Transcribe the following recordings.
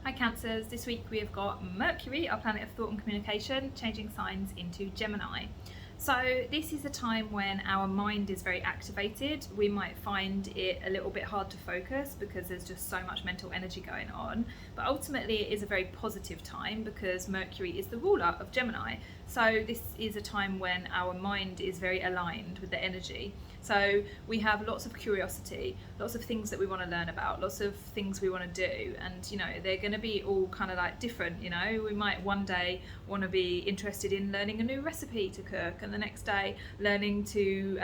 Hi Cancers, this week we have got Mercury, our planet of thought and communication, changing signs into Gemini. So this is a time when our mind is very activated. We might find it a little bit hard to focus because there's just so much mental energy going on. But ultimately it is a very positive time because Mercury is the ruler of Gemini. So this is a time when our mind is very aligned with the energy. So we have lots of curiosity, lots of things that we want to learn about, lots of things we want to do, and they're going to be all kind of like different. We might one day want to be interested in learning a new recipe to cook, and the next day learning to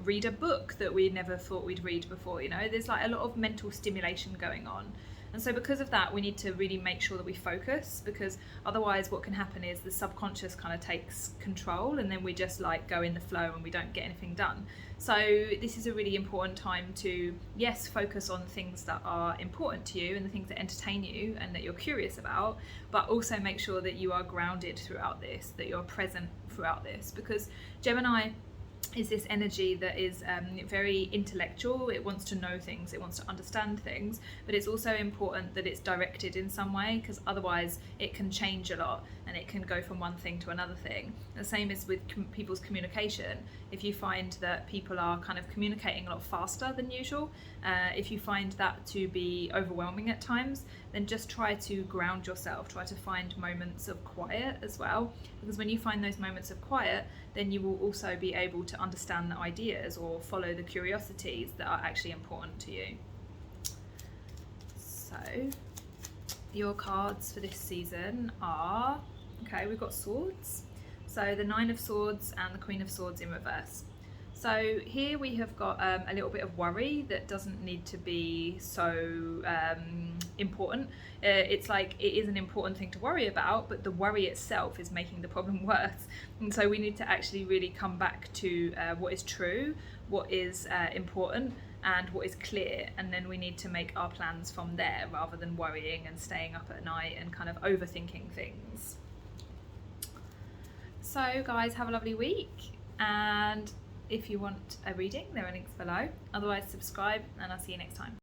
read a book that we never thought we'd read before. There's like a lot of mental stimulation going on. And so because of that, we need to really make sure that we focus, because otherwise what can happen is the subconscious kind of takes control and then we just like go in the flow and we don't get anything done. So this is a really important time to, yes, focus on things that are important to you and the things that entertain you and that you're curious about, but also make sure that you are grounded throughout this, that you're present throughout this, because Gemini is this energy that is very intellectual. It wants to know things, it wants to understand things, but it's also important that it's directed in some way, because otherwise it can change a lot and it can go from one thing to another thing. The same is with people's communication. If you find that people are kind of communicating a lot faster than usual, if you find that to be overwhelming at times, then just try to ground yourself, try to find moments of quiet as well, because when you find those moments of quiet, then you will also be able to understand the ideas or follow the curiosities that are actually important to you. So your cards for this season are, okay, we've got swords. So the 9 of Swords and the Queen of Swords in reverse. So here we have got a little bit of worry that doesn't need to be so important. It's like it is an important thing to worry about, but the worry itself is making the problem worse. And so we need to actually really come back to what is true, what is important, and what is clear, and then we need to make our plans from there rather than worrying and staying up at night and kind of overthinking things. So guys, have a lovely week, and if you want a reading, there are links below. Otherwise, subscribe and I'll see you next time.